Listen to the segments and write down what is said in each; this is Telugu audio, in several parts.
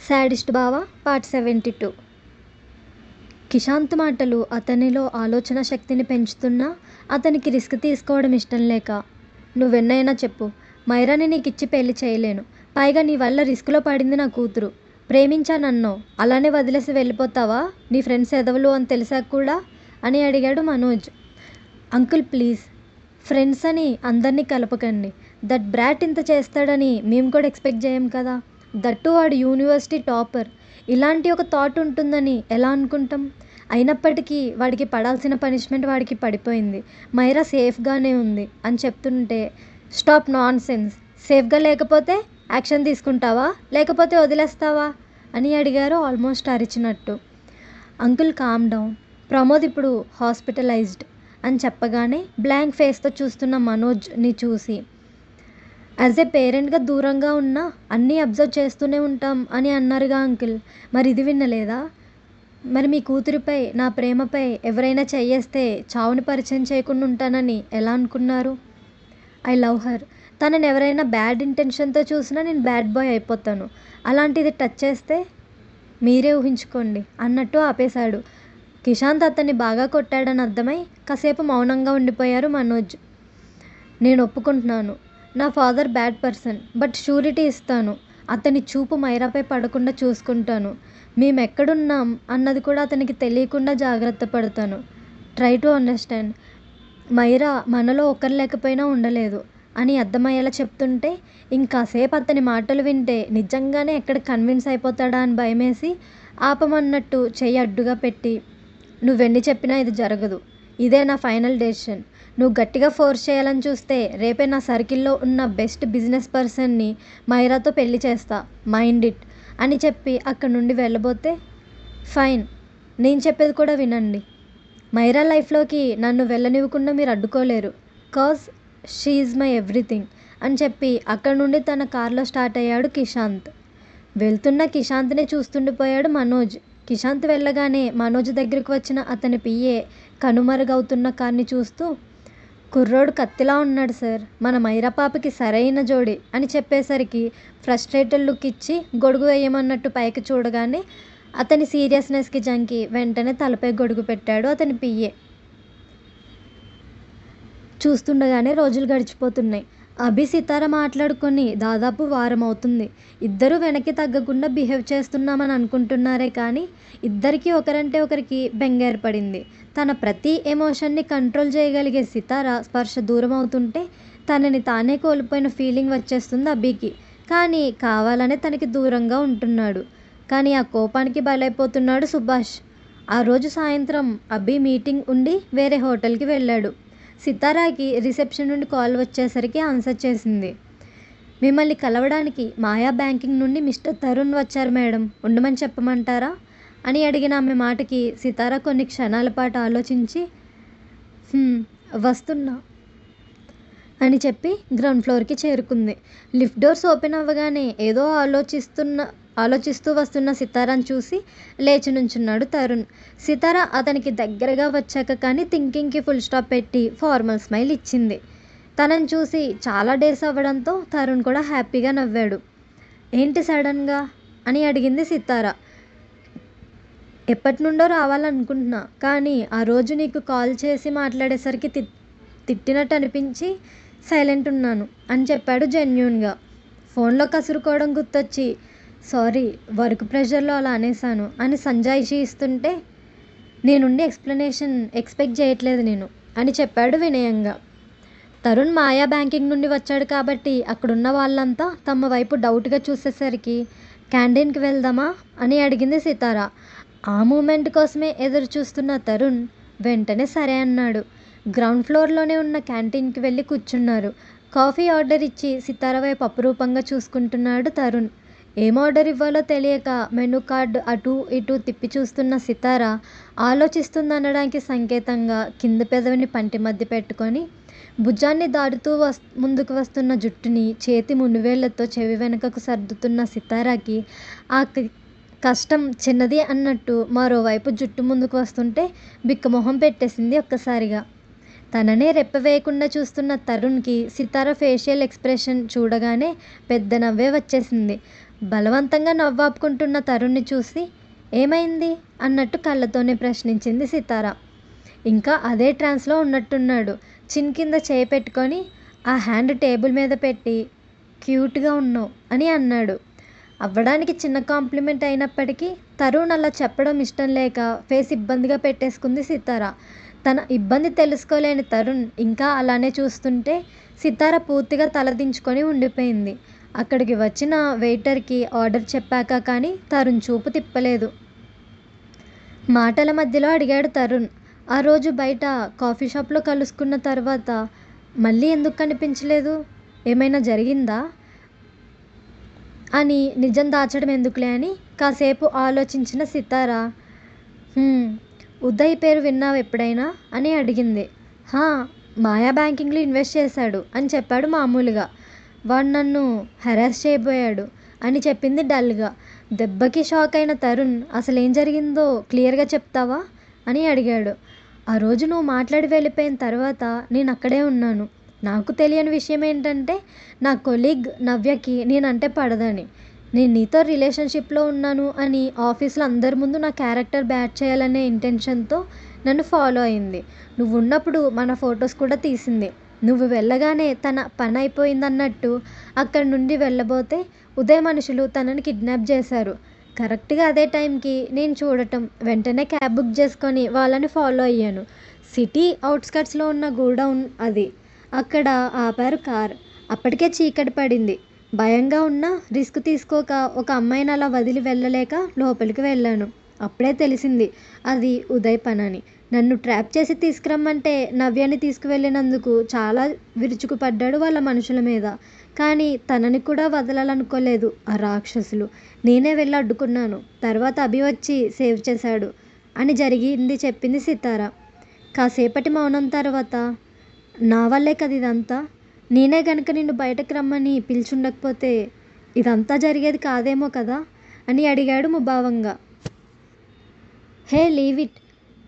శాడిస్ట్ బావ పార్ట్ 72. కిషాంత్ మాటలు అతనిలో ఆలోచన శక్తిని పెంచుతున్నా అతనికి రిస్క్ తీసుకోవడం ఇష్టం లేక, నువ్వెన్నైనా చెప్పు, మైరాని నీకిచ్చి పెళ్లి చేయలేను. పైగా నీ వల్ల రిస్క్లో పడింది నా కూతురు. ప్రేమించానన్నావు, అలానే వదిలేసి వెళ్ళిపోతావా నీ ఫ్రెండ్స్ ఎదవలు అని తెలిసాక కూడా అని అడిగాడు మనోజ్. అంకుల్ ప్లీజ్, ఫ్రెండ్స్ అని అందరినీ కలపకండి. దట్ బ్రాట్ ఇంత చేస్తాడని మేము కూడా ఎక్స్పెక్ట్ చేయం కదా. దట్టు వాడు యూనివర్సిటీ టాపర్. ఇలాంటి ఒక థాట్ ఉంటుందని ఎలా అనుకుంటాం? అయినప్పటికీ వాడికి పడాల్సిన పనిష్మెంట్ వాడికి పడిపోయింది. మైరా సేఫ్గానే ఉంది అని చెప్తుంటే, స్టాప్ నాన్ సెన్స్. సేఫ్గా లేకపోతే యాక్షన్ తీసుకుంటావా లేకపోతే వదిలేస్తావా అని అడిగారు ఆల్మోస్ట్ అరిచినట్టు. అంకుల్ కామ్ డౌన్, ప్రమోద్ ఇప్పుడు హాస్పిటలైజ్డ్ అని చెప్పగానే బ్లాంక్ ఫేస్తో చూస్తున్న మనోజ్ని చూసి, యాజ్ ఏ పేరెంట్గా దూరంగా ఉన్నా అన్నీ అబ్జర్వ్ చేస్తూనే ఉంటాం అని అన్నారుగా అంకుల్, మరి ఇది వినలేదా? మరి మీ కూతురిపై నా ప్రేమపై ఎవరైనా చెయ్యేస్తే చావుని పరిచయం చేయకుండా ఉంటానని ఎలా అనుకున్నారు? I love her. తనని ఎవరైనా బ్యాడ్ ఇంటెన్షన్తో చూసినా నేను బ్యాడ్ బాయ్ అయిపోతాను. అలాంటిది టచ్ చేస్తే మీరే ఊహించుకోండి అన్నట్టు ఆపేశాడు. కిషాంత్ అతన్ని బాగా కొట్టాడని అర్థమై కాసేపు మౌనంగా ఉండిపోయారు మనోజ్. నేను ఒప్పుకుంటున్నాను, నా father bad person, but surety ఇస్తాను, అతని చూపు మైరాపై పడకుండా చూసుకుంటాను. మేము ఎక్కడున్నాం అన్నది కూడా అతనికి తెలియకుండా జాగ్రత్త పడతాను. Try to understand. మైరా మనలో ఒకరు లేకపోయినా ఉండలేదు అని అర్థమయ్యేలా చెప్తుంటే, ఇంకాసేపు అతని మాటలు వింటే నిజంగానే ఎక్కడ కన్విన్స్ అయిపోతాడా అని భయమేసి ఆపమన్నట్టు చెయ్యి అడ్డుగా పెట్టి, నువ్వెన్ని చెప్పినా ఇది జరగదు, ఇదే నా ఫైనల్ డెసిషన్. నువ్వు గట్టిగా ఫోర్స్ చేయాలని చూస్తే రేపే నా సర్కిల్లో ఉన్న బెస్ట్ బిజినెస్ పర్సన్ని మైరాతో పెళ్లి చేస్తా, మైండ్ ఇట్ అని చెప్పి అక్కడి నుండి వెళ్ళబోతే, ఫైన్, నేను చెప్పేది కూడా వినండి. మైరా లైఫ్లోకి నన్ను వెళ్ళనివ్వకుండా మీరు అడ్డుకోలేరు, cause she is my everything అని చెప్పి అక్కడి నుండి తన కార్లో స్టార్ట్ అయ్యాడు కిషాంత్. వెళ్తున్న కిషాంత్ని చూస్తుండిపోయాడు మనోజ్. కిషాంత్ వెళ్ళగానే మనోజ్ దగ్గరికి వచ్చిన అతని పిఏ కనుమరుగవుతున్న కార్ని చూస్తూ, కుర్రోడు కత్తిలా ఉన్నాడు సార్, మన మైరా పాపకి సరైన జోడి అని చెప్పేసరికి ఫ్రస్ట్రేటెడ్ లుక్ ఇచ్చి గొడుగు వేయమన్నట్టు పైకి చూడగానే అతని సీరియస్నెస్కి జంకి వెంటనే తలపై గొడుగు పెట్టాడు అతని పిఏ. చూస్తుండగానే రోజులు గడిచిపోతున్నాయి. అభి సితార మాట్లాడుకొని దాదాపు వారం అవుతుంది. ఇద్దరూ వెనక్కి తగ్గకుండా బిహేవ్ చేస్తున్నామని అనుకుంటున్నారే కానీ ఇద్దరికీ ఒకరంటే ఒకరికి బెంగ ఏర్పడింది. తన ప్రతి ఎమోషన్ని కంట్రోల్ చేయగలిగే సితార స్పర్శ దూరం అవుతుంటే తనని తానే కోల్పోయిన ఫీలింగ్ వచ్చేస్తుంది అభికి. కానీ కావాలనే తనకి దూరంగా ఉంటున్నాడు. కానీ ఆ కోపానికి బలైపోతున్నాడు సుభాష్. ఆ రోజు సాయంత్రం అభి మీటింగ్ ఉండి వేరే హోటల్కి వెళ్ళాడు. సితారాకి రిసెప్షన్ నుండి కాల్ వచ్చేసరికి ఆన్సర్ చేసింది. మిమ్మల్ని కలవడానికి మాయా బ్యాంకింగ్ నుండి మిస్టర్ తరుణ్ వచ్చారు మేడం, ఉండమని చెప్పమంటారా అని అడిగిన ఆమె మాటకి సితార కొన్ని క్షణాల పాటు ఆలోచించి, వస్తున్నా అని చెప్పి గ్రౌండ్ ఫ్లోర్కి చేరుకుంది. లిఫ్ట్ డోర్స్ ఓపెన్ అవ్వగానే ఏదో ఆలోచిస్తూ వస్తున్న సితారాని చూసి లేచి నుంచున్నాడు తరుణ్. సితార అతనికి దగ్గరగా వచ్చాక కానీ థింకింగ్కి ఫుల్ స్టాప్ పెట్టి ఫార్మల్ స్మైల్ ఇచ్చింది. తనని చూసి చాలా డేస్ అవ్వడంతో తరుణ్ కూడా హ్యాపీగా నవ్వాడు. ఏంటి సడన్గా అని అడిగింది సితార. ఎప్పటి నుండో రావాలనుకుంటున్నా, కానీ ఆ రోజు నీకు కాల్ చేసి మాట్లాడేసరికి తిట్టినట్టు అనిపించి సైలెంట్ ఉన్నాను అని చెప్పాడు జెన్యూన్గా. ఫోన్లో కసురుకోవడం గుర్తొచ్చి, సారీ, వర్క్ ప్రెషర్లో అలా అనేసాను అని సంజాయిషి ఇస్తుంటే, నేనుండి ఎక్స్ప్లెనేషన్ ఎక్స్పెక్ట్ చేయట్లేదు నేను అని చెప్పాడు వినయంగా. తరుణ్ మాయా బ్యాంకింగ్ నుండి వచ్చాడు కాబట్టి అక్కడున్న వాళ్ళంతా తమ వైపు డౌట్గా చూసేసరికి, క్యాంటీన్కి వెళ్దామా అని అడిగింది సితార. ఆ మూమెంట్ కోసమే ఎదురు చూస్తున్న తరుణ్ వెంటనే సరే అన్నాడు. గ్రౌండ్ ఫ్లోర్లోనే ఉన్న క్యాంటీన్కి వెళ్ళి కూర్చున్నారు. కాఫీ ఆర్డర్ ఇచ్చి సితార వైపు అపురూపంగా చూసుకుంటున్నాడు తరుణ్. ఏం ఆర్డర్ ఇవ్వాలో తెలియక మెనూ కార్డు అటు ఇటు తిప్పి చూస్తున్న సితార ఆలోచిస్తుందనడానికి సంకేతంగా కింద పెదవిని పంటి మధ్య పెట్టుకొని భుజాన్ని దాటుతూ ముందుకు వస్తున్న జుట్టుని చేతి మునివేళ్లతో చెవి వెనకకు సర్దుతున్న సితారాకి ఆ కష్టం చిన్నది అన్నట్టు మరోవైపు జుట్టు ముందుకు వస్తుంటే బిక్కమొహం పెట్టేసింది ఒక్కసారిగా. తననే రెప్పవేయకుండా చూస్తున్న తరుణ్కి సితార ఫేషియల్ ఎక్స్ప్రెషన్ చూడగానే పెద్ద నవ్వే వచ్చేసింది. బలవంతంగా నవ్వాపుకుంటున్న తరుణ్ని చూసి ఏమైంది అన్నట్టు కళ్ళతోనే ప్రశ్నించింది సితార. ఇంకా అదే ట్రాన్స్లో ఉన్నట్టున్నాడు. చిన్ కింద చేయి పెట్టుకొని ఆ హ్యాండ్ టేబుల్ మీద పెట్టి క్యూట్గా ఉన్నావు అని అన్నాడు. అవ్వడానికి చిన్న కాంప్లిమెంట్ అయినప్పటికీ తరుణ్ అలా చెప్పడం ఇష్టం లేక ఫేస్ ఇబ్బందిగా పెట్టేసుకుంది సితార. తన ఇబ్బంది తెలుసుకోలేని తరుణ్ ఇంకా అలానే చూస్తుంటే సితార పూర్తిగా తలదించుకొని ఉండిపోయింది. అక్కడికి వచ్చిన వెయిటర్కి ఆర్డర్ చెప్పాక కానీ తరుణ్ చూపు తిప్పలేదు. మాటల మధ్యలో అడిగాడు తరుణ్. ఆ రోజు బయట కాఫీ షాప్లో కలుసుకున్న తర్వాత మళ్ళీ ఎందుకు కనిపించలేదు? ఏమైనా జరిగిందా అని నిజం దాచడం ఎందుకులే అని కాసేపు ఆలోచించిన సితార ఉదయ్ పేరు విన్నావు ఎప్పుడైనా అని అడిగింది. హా, మాయా బ్యాంకింగ్లో ఇన్వెస్ట్ చేశాడు అని చెప్పాడు మామూలుగా. వాడు నన్ను హెరాస్ చేయబోయాడు అని చెప్పింది డల్గా. దెబ్బకి షాక్ అయిన తరుణ్ అసలు ఏం జరిగిందో క్లియర్గా చెప్తావా అని అడిగాడు. ఆ రోజు నువ్వు మాట్లాడి వెళ్ళిపోయిన తర్వాత నేను అక్కడే ఉన్నాను. నాకు తెలియని విషయం ఏంటంటే నా కొలీగ్ నవ్యకి నేనంటే పడదని. నేను నీతో రిలేషన్షిప్లో ఉన్నాను అని ఆఫీస్లో అందరి ముందు నా క్యారెక్టర్ బ్యాడ్ చేయాలనే ఇంటెన్షన్తో నన్ను ఫాలో అయింది. నువ్వు ఉన్నప్పుడు మన ఫొటోస్ కూడా తీసింది. నువ్వు వెళ్ళగానే తన పని అయిపోయిందన్నట్టు అక్కడి నుండి వెళ్ళబోతే ఉదయ్ మనుషులు తనని కిడ్నాప్ చేశారు. కరెక్ట్గా అదే టైంకి నేను చూడటం, వెంటనే క్యాబ్ బుక్ చేసుకొని వాళ్ళని ఫాలో అయ్యాను. సిటీ అవుట్స్కట్స్లో ఉన్న గోడౌన్ అది. అక్కడ ఆపారు కార్. అప్పటికే చీకటి పడింది. భయంగా ఉన్నా రిస్క్ తీసుకోక ఒక అమ్మాయిని అలా వదిలి వెళ్ళలేక లోపలికి వెళ్ళాను. అప్పుడే తెలిసింది అది ఉదయ్ పనని. నన్ను ట్రాప్ చేసి తీసుకురమ్మంటే నవ్యాన్ని తీసుకువెళ్ళినందుకు చాలా విరుచుకుపడ్డాడు వాళ్ళ మనుషుల మీద. కానీ తనని కూడా వదలాలనుకోలేదు ఆ రాక్షసులు. నేనే వెళ్ళి అడ్డుకున్నాను. తర్వాత అభి వచ్చి సేవ్ చేశాడు అని జరిగింది చెప్పింది సితార. కాసేపటి మౌనం తర్వాత నా వల్లే కదా ఇదంతా. నేనే గనుక నిన్ను బయటకు రమ్మని పిలిచుండకపోతే ఇదంతా జరిగేది కాదేమో కదా అని అడిగాడు ముభావంగా. హే లీవ్ ఇట్,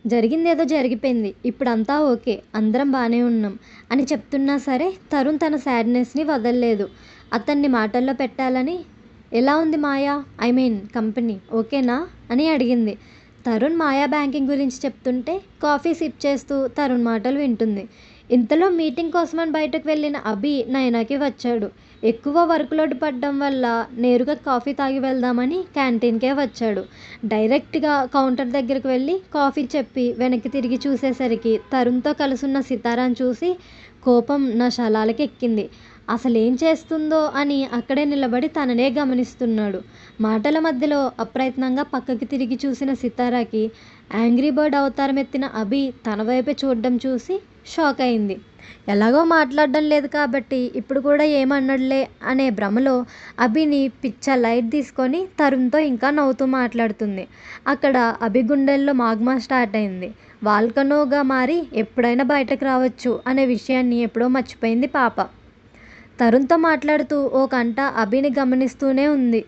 జరిగిందేదో జరిగిపోయింది. ఇప్పుడంతా ఓకే, అందరం బాగానే ఉన్నాం అని చెప్తున్నా సరే తరుణ్ తన సాడ్నెస్ని వదలలేదు. అతన్ని మాటల్లో పెట్టాలని ఎలా ఉంది మాయా, ఐ మీన్ కంపెనీ ఓకేనా అని అడిగింది. తరుణ్ మాయా బ్యాంకింగ్ గురించి చెప్తుంటే కాఫీ సిప్ చేస్తూ తరుణ్ మాటలు వింటుంది. ఇంతలో మీటింగ్ కోసమని బయటకు వెళ్ళిన అభి నయనాకి వచ్చాడు. ఎక్కువ వర్క్ లోడ్ పడడం వల్ల నేరుగా కాఫీ తాగి వెళ్దామని క్యాంటీన్కే వచ్చాడు. డైరెక్ట్గా కౌంటర్ దగ్గరకు వెళ్ళి కాఫీ చెప్పి వెనక్కి తిరిగి చూసేసరికి తరుణ్తో కలుసున్న సితారాని చూసి కోపం నా శలాలకి ఎక్కింది. అసలేం చేస్తుందో అని అక్కడే నిలబడి తననే గమనిస్తున్నాడు. మాటల మధ్యలో అప్రయత్నంగా పక్కకి తిరిగి చూసిన సితారాకి యాంగ్రీ బర్డ్ అవతారం ఎత్తిన అభి తన వైపే చూడడం చూసి షాక్ అయింది. ఎలాగో మాట్లాడడం లేదు కాబట్టి ఇప్పుడు కూడా ఏమన్నాడులే అనే భ్రమలో అభిని పిచ్చ లైట్ తీసుకొని తరుణ్తో ఇంకా నవ్వుతూ మాట్లాడుతుంది. అక్కడ అభి గుండెల్లో మాగ్మా స్టార్ట్ అయింది. వాల్కనోగా మారి ఎప్పుడైనా బయటకు రావచ్చు అనే విషయాన్ని ఎప్పుడో మర్చిపోయింది పాప. తరుణ్తో మాట్లాడుతూ ఓ కంట అభిని గమనిస్తూనే ఉంది.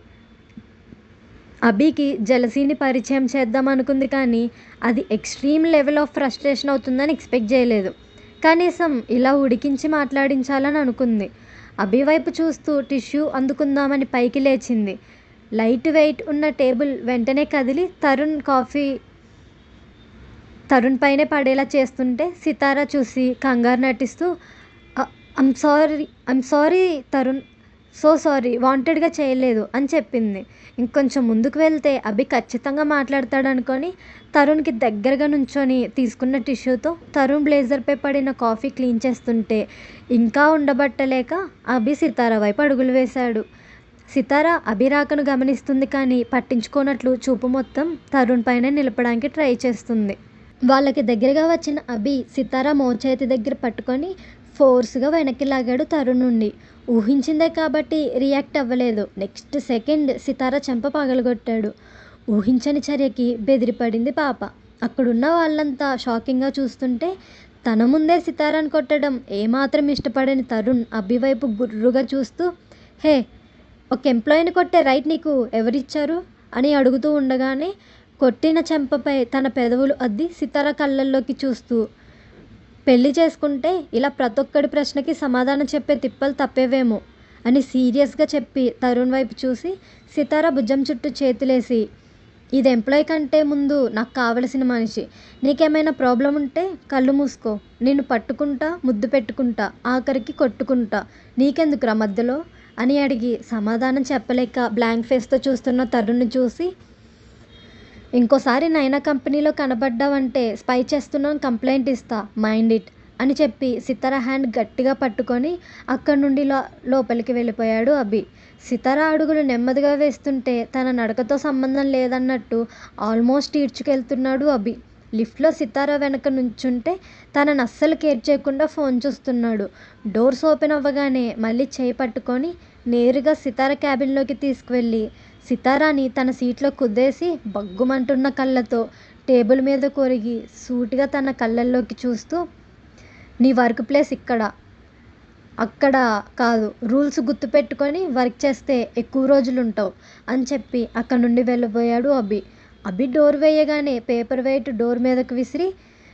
అభికి జలసీని పరిచయం చేద్దాం అనుకుంది కానీ అది ఎక్స్ట్రీమ్ లెవెల్ ఆఫ్ ఫ్రస్ట్రేషన్ అవుతుందని ఎక్స్పెక్ట్ చేయలేదు. కనీసం ఇలా ఉడికించి మాట్లాడించాలని అనుకుంది. అభి వైపు చూస్తూ టిష్యూ అందుకుందామని పైకి లేచింది. లైట్ వెయిట్ ఉన్న టేబుల్ వెంటనే కదిలి తరుణ్ పైనే పడేలా చేస్తుంటే సితార చూసి కంగారు నటిస్తూ I'm sorry Tarun, so sorry, వాంటెడ్గా చేయలేదు అని చెప్పింది. ఇంకొంచెం ముందుకు వెళ్తే అభి ఖచ్చితంగా మాట్లాడతాడు అనుకొని తరుణ్కి దగ్గరగా నుంచొని తీసుకున్న టిష్యూతో తరుణ్ బ్లేజర్పై పడిన కాఫీ క్లీన్ చేస్తుంటే ఇంకా ఉండబట్టలేక అభి సితార వైపు అడుగులు వేశాడు. సితార అభి రాకను గమనిస్తుంది కానీ పట్టించుకోనట్లు చూపు మొత్తం తరుణ్ పైన నిలపడానికి ట్రై చేస్తుంది. వాళ్ళకి దగ్గరగా వచ్చిన అభి సితార మోచేతి దగ్గర పట్టుకొని ఫోర్స్గా వెనక్కి లాగాడు తరుణ్ నుండి. ఊహించిందే కాబట్టి రియాక్ట్ అవ్వలేదు. నెక్స్ట్ సెకండ్ సితార చెంప పగలగొట్టాడు. ఊహించని చర్యకి బెదిరిపడింది పాప. అక్కడున్న వాళ్ళంతా షాకింగ్గా చూస్తుంటే తన ముందే సితారాని కొట్టడం ఏమాత్రం ఇష్టపడని తరుణ్ అభి వైపు గుర్రుగా చూస్తూ హే, ఒక ఎంప్లాయీని కొట్టే రైట్ నీకు ఎవరిచ్చారు అని అడుగుతూ ఉండగానే కొట్టిన చెంపపై తన పెదవులు అద్ది సితార కళ్ళల్లోకి చూస్తూ పెళ్లి చేసుకుంటే ఇలా ప్రతి ఒక్కడి ప్రశ్నకి సమాధానం చెప్పే తిప్పలు తప్పేవేమో అని సీరియస్గా చెప్పి తరుణ్ వైపు చూసి సితార భుజం చుట్టూ చేతులేసి, ఇది ఎంప్లాయ్ కంటే ముందు నాకు కావలసిన మనిషి. నీకేమైనా ప్రాబ్లం ఉంటే కళ్ళు మూసుకో. నిన్ను పట్టుకుంటా, ముద్దు పెట్టుకుంటా, ఆఖరికి కొట్టుకుంటా. నీకెందుకురా మధ్యలో అని అడిగి సమాధానం చెప్పలేక బ్లాంక్ ఫేస్తో చూస్తున్న తరుణ్ని చూసి, ఇంకోసారి నైనా కంపెనీలో కనబడ్డావంటే స్పై చేస్తున్నాను కంప్లైంట్ ఇస్తా, మైండ్ ఇట్ అని చెప్పి సితార హ్యాండ్ గట్టిగా పట్టుకొని అక్కడి నుండి లోపలికి వెళ్ళిపోయాడు అభి. సితార అడుగులు నెమ్మదిగా వేస్తుంటే తన నడకతో సంబంధం లేదన్నట్టు ఆల్మోస్ట్ ఈడ్చుకెళ్తున్నాడు అభి. లిఫ్ట్లో సితార వెనక నుంచుంటే తనని అస్సలు కేర్ చేయకుండా ఫోన్ చూస్తున్నాడు. డోర్స్ ఓపెన్ అవ్వగానే మళ్ళీ చేయి పట్టుకొని నేరుగా సితార క్యాబిన్లోకి తీసుకువెళ్ళి సితారాని తన సీట్లో కుద్దేసి బగ్గుమంటున్న కళ్ళతో టేబుల్ మీద కొరిగి సూటిగా తన కళ్ళల్లోకి చూస్తూ, నీ వర్క్ ప్లేస్ ఇక్కడ, అక్కడ కాదు, రూల్స్ గుర్తుపెట్టుకొని వర్క్ చేస్తే ఎక్కువ రోజులు ఉంటావు అని చెప్పి అక్కడ నుండి వెళ్ళిపోయాడు అభి. అభి డోర్ వేయగానే పేపర్ వెయిట్ డోర్ మీదకు విసిరి,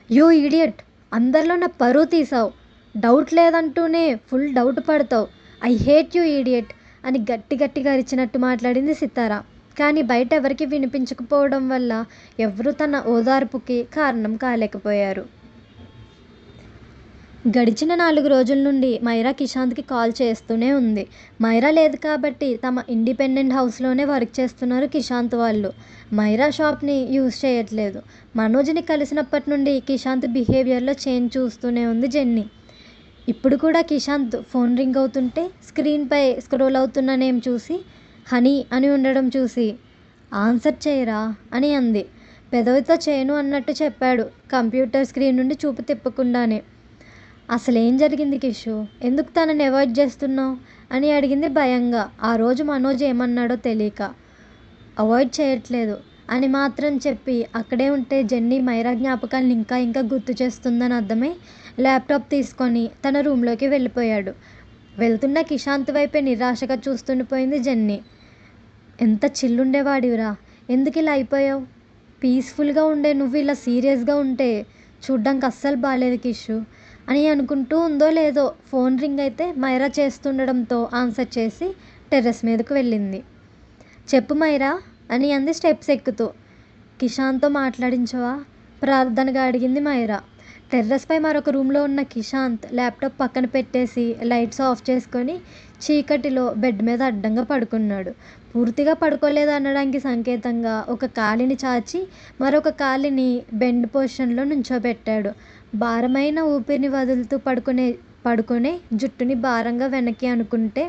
యూ ఇడియట్, అందరిలో నా పరువు తీసావు, డౌట్ లేదంటూనే ఫుల్ డౌట్ పడతావు, ఐ హేట్ యూ ఇడియట్ అని గట్టిగా అరిచినట్టు మాట్లాడింది సితార. కానీ బయట ఎవరికి వినిపించకపోవడం వల్ల ఎవరూ తన ఓదార్పుకి కారణం కాలేకపోయారు. గడిచిన 4 రోజుల నుండి మైరా కిషాంత్కి కాల్ చేస్తూనే ఉంది. మైరా లేదు కాబట్టి తమ ఇండిపెండెంట్ హౌస్లోనే వర్క్ చేస్తున్నారు కిషాంత్ వాళ్ళు. మైరా షాప్ని యూజ్ చేయట్లేదు. మనోజ్ని కలిసినప్పటి నుండి కిషాంత్ బిహేవియర్లో చేంజ్ చూస్తూనే ఉంది జెన్నీ. ఇప్పుడు కూడా కిషాంత్ ఫోన్ రింగ్ అవుతుంటే స్క్రీన్పై స్క్రోల్ అవుతున్న నేమ్ చూసి హనీ అని ఉండడం చూసి, ఆన్సర్ చేయరా అని అంది. పెదవితో చేయను అన్నట్టు చెప్పాడు కంప్యూటర్ స్క్రీన్ నుండి చూపు తిప్పకుండానే. అసలేం జరిగింది కిషు, ఎందుకు తనని అవాయిడ్ చేస్తున్నావు అని అడిగింది భయంగా. ఆ రోజు మనోజ్ ఏమన్నాడో తెలియక. అవాయిడ్ చేయట్లేదు అని మాత్రం చెప్పి అక్కడే ఉంటే జెన్నీ మైరా జ్ఞాపకాలను ఇంకా గుర్తు చేస్తుందని అర్థమై ల్యాప్టాప్ తీసుకొని తన రూమ్లోకి వెళ్ళిపోయాడు. వెళ్తున్న కిషాంత్ వైపే నిరాశగా చూస్తుండిపోయింది జెన్నీ. ఎంత చిల్లుండేవాడివిరా, ఎందుకు ఇలా అయిపోయావు? పీస్ఫుల్గా ఉండే నువ్వు ఇలా సీరియస్గా ఉంటే చూడ్డానికి అస్సలు బాగాలేదు కిషు అని అనుకుంటూ ఉందో లేదో ఫోన్ రింగ్ అయితే మైరా చేస్తుండడంతో ఆన్సర్ చేసి టెర్రస్ మీదకు వెళ్ళింది. చెప్పు మైరా అని అంది స్టెప్స్ ఎక్కుతూ. కిషాంత్తో మాట్లాడించవా ప్రార్థనగా అడిగింది మైరా. టెర్రస్పై మరొక రూమ్లో ఉన్న కిషాంత్ ల్యాప్టాప్ పక్కన పెట్టేసి లైట్స్ ఆఫ్ చేసుకొని చీకటిలో బెడ్ మీద అడ్డంగా పడుకున్నాడు. పూర్తిగా పడుకోలేదు అనడానికి సంకేతంగా ఒక కాలిని చాచి మరొక కాలిని బెండ్ పొజిషన్లో నుంచోబెట్టాడు. భారమైన ఊపిరిని వదులుతూ పడుకునే జుట్టుని భారంగా వెనక్కి అనుకుంటే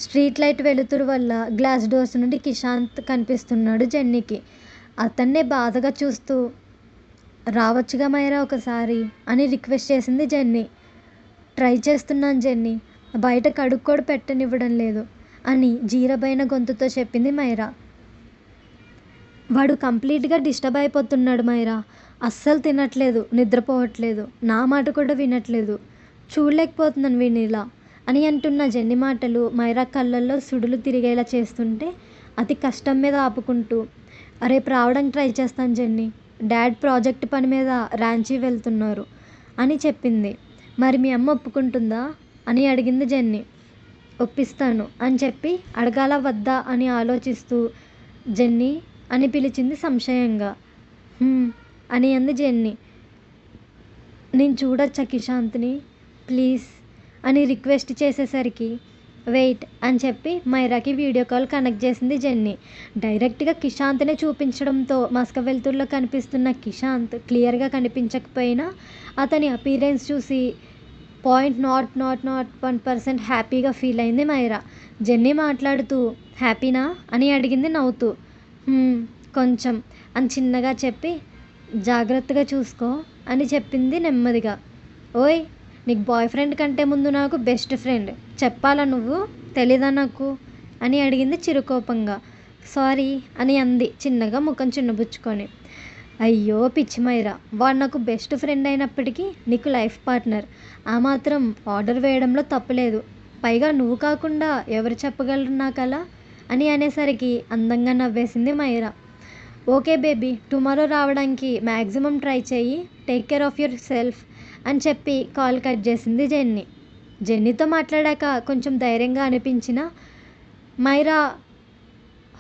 స్ట్రీట్ లైట్ వెలుతురు వల్ల గ్లాస్ డోర్స్ నుండి కిషాంత్ కనిపిస్తున్నాడు జెన్నీకి. అతన్నే బాధగా చూస్తూ, రావచ్చుగా మైరా ఒకసారి అని రిక్వెస్ట్ చేసింది జెన్నీ. ట్రై చేస్తున్నాను జెన్నీ, బయట కడుక్కు కూడా పెట్టనివ్వడం లేదు అని జీరబైన గొంతుతో చెప్పింది మైరా. వాడు కంప్లీట్గా డిస్టర్బ్ అయిపోతున్నాడు మైరా, అస్సలు తినట్లేదు, నిద్రపోవట్లేదు, నా మాట కూడా వినట్లేదు, చూడలేకపోతున్నాను వీనిలా అని అంటున్న జెన్నీ మాటలు మైరా కళ్ళల్లో సుడులు తిరిగేలా చేస్తుంటే అతి కష్టం మీద ఆపుకుంటూ, రేపు రావడానికి ట్రై చేస్తాను జెన్నీ, డాడ్ ప్రాజెక్ట్ పని మీద రాంచీ వెళ్తున్నారు అని చెప్పింది. మరి మీ అమ్మ ఒప్పుకుంటుందా అని అడిగింది జెన్నీ. ఒప్పిస్తాను అని చెప్పి అడగాల వద్దా అని ఆలోచిస్తూ జెన్నీ అని పిలిచింది సంశయంగా. అని అంది జెన్నీ. నేను చూడొచ్చా కిషాంత్ని ప్లీజ్ అని రిక్వెస్ట్ చేసేసరికి వెయిట్ అని చెప్పి మైరాకి వీడియో కాల్ కనెక్ట్ చేసింది జెన్నీ. డైరెక్ట్గా కిషాంత్నే చూపించడంతో మస్క వెలుతురులో కనిపిస్తున్న కిషాంత్ క్లియర్గా కనిపించకపోయినా అతని అపీరెన్స్ చూసి 0.001% హ్యాపీగా ఫీల్ అయింది మైరా. జెన్నీ మాట్లాడుతూ హ్యాపీనా అని అడిగింది నవ్వుతూ. కొంచెం అని చిన్నగా చెప్పి జాగ్రత్తగా చూసుకో అని చెప్పింది నెమ్మదిగా. ఓయ్, నీకు బాయ్ ఫ్రెండ్ కంటే ముందు నాకు బెస్ట్ ఫ్రెండ్, చెప్పాలా నువ్వు, తెలీదా నాకు అని అడిగింది చిరుకోపంగా. సారీ అని అంది చిన్నగా ముఖం చిన్నబుచ్చుకొని. అయ్యో పిచ్చి మైరా, వాడు నాకు బెస్ట్ ఫ్రెండ్ అయినప్పటికీ నీకు లైఫ్ పార్ట్నర్, ఆ మాత్రం ఆర్డర్ వేయడంలో తప్పులేదు. పైగా నువ్వు కాకుండా ఎవరు చెప్పగలరు నాకలా అని అనేసరికి అందంగా నవ్వేసింది మైరా. ఓకే బేబీ, టుమారో రావడానికి మ్యాక్సిమం ట్రై చేయి, take care of your self అని చెప్పి కాల్ కట్ చేసింది జెన్నీ. జెన్నీతో మాట్లాడాక కొంచెం ధైర్యంగా అనిపించిన మైరా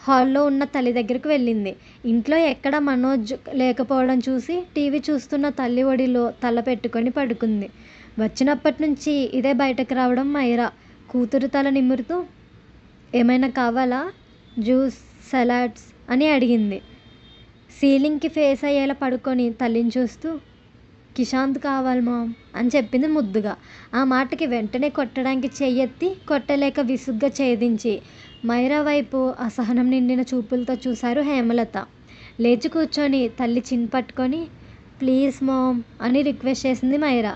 హాల్లో ఉన్న తల్లి దగ్గరికి వెళ్ళింది. ఇంట్లో ఎక్కడ మనోజ్ లేకపోవడం చూసి టీవీ చూస్తున్న తల్లి ఒడిలో తల పెట్టుకొని పడుకుంది. వచ్చినప్పటి నుంచి ఇదే బయటకు రావడం మైరా కూతురు తల నిమురుతూ ఏమైనా కావాలా, జ్యూస్, సలాడ్స్ అని అడిగింది. సీలింగ్కి ఫేస్ అయ్యేలా పడుకొని తల్లిని చూస్తూ కిషాంత్ కావాలి మామ్ అని చెప్పింది ముద్దుగా. ఆ మాటకి వెంటనే కొట్టడానికి చెయ్యెత్తి కొట్టలేక విసుగ్గా ఛేదించి మైరా వైపు అసహనం నిండిన చూపులతో చూశారు హేమలత. లేచి కూర్చొని తల్లి చిన్ పట్టుకొని ప్లీజ్ మామ్ అని రిక్వెస్ట్ చేసింది మైరా.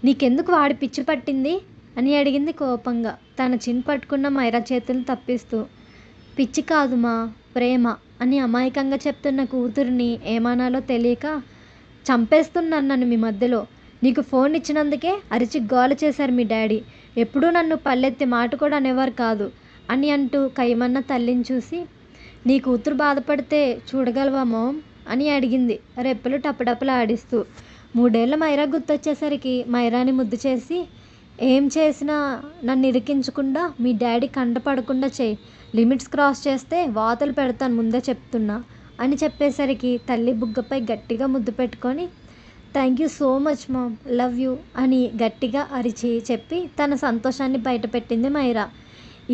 నీకెందుకు వాడి పిచ్చి పట్టింది అని అడిగింది కోపంగా తన చిన్ పట్టుకున్న మైరా చేతులు తప్పిస్తూ. పిచ్చి కాదు మా, ప్రేమ అని అమాయకంగా చెప్తున్న కూతురిని ఏమనాలో తెలియక చంపేస్తున్నాను నన్ను మీ మధ్యలో. నీకు ఫోన్ ఇచ్చినందుకే అరిచి గోల చేశారు మీ డాడీ. ఎప్పుడూ నన్ను పల్లెత్తి మాట కూడా అనేవారు కాదు అని అంటూ కైమన్న తల్లిని చూసి నీ కూతురు బాధపడితే చూడగలవా మామ్ అని అడిగింది రెప్పలు టపటపలు ఆడిస్తూ. 3 ఏళ్ల మైరా గుర్తొచ్చేసరికి మైరాని ముద్దు చేసి ఏం చేసినా నన్ను ఇరికించకుండా మీ డాడీ కంట పడకుండా చేయి. లిమిట్స్ క్రాస్ చేస్తే వాతలు పెడతాను ముందే చెప్తున్నా అని చెప్పేసరికి తల్లి బుగ్గపై గట్టిగా ముద్దు పెట్టుకొని thank you so much mom, love you అని గట్టిగా అరిచి చెప్పి తన సంతోషాన్ని బయటపెట్టింది మైరా.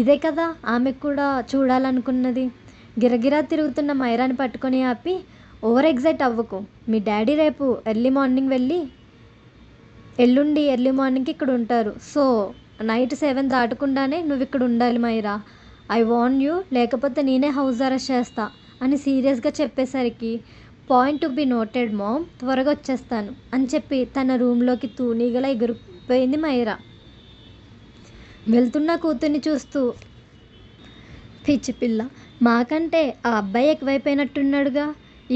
ఇదే కదా ఆమెకు కూడా చూడాలనుకున్నది. గిరగిరా తిరుగుతున్న మైరాని పట్టుకొని ఆపి ఓవర్ ఎగ్జైట్ అవ్వకు. మీ డాడీ రేపు ఎల్లుండి ఎర్లీ మార్నింగ్కి ఇక్కడ ఉంటారు. సో నైట్ 7 దాటకుండానే నువ్వు ఇక్కడ ఉండాలి మైరా. ఐ వార్న్ యూ, లేకపోతే నేనే హౌస్ అరెస్ట్ చేస్తా అని సీరియస్గా చెప్పేసరికి point to be noted mom, త్వరగా వచ్చేస్తాను అని చెప్పి తన రూమ్లోకి తూనీగలా ఎగిరిపోయింది మైరా. వెళ్తున్న కూతుర్ని చూస్తూ పిచ్చి పిల్ల, మాకంటే ఆ అబ్బాయి ఎక్కువైపోయినట్టున్నాడుగా.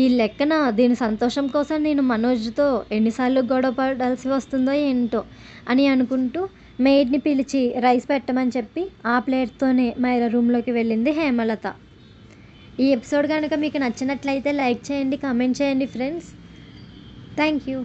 ఈ లెక్కన దీని సంతోషం కోసం నేను మనోజ్తో ఎన్నిసార్లు గొడవ పడాల్సి వస్తుందో ఏంటో అని అనుకుంటూ మెయిడ్ని పిలిచి రైస్ పెట్టమని చెప్పి ఆ ప్లేట్తోనే మైరా రూమ్లోకి వెళ్ళింది హేమలత. ఈ ఎపిసోడ్ కనుక మీకు నచ్చినట్లయితే లైక్ చేయండి, కామెంట్ చేయండి ఫ్రెండ్స్. Thank you.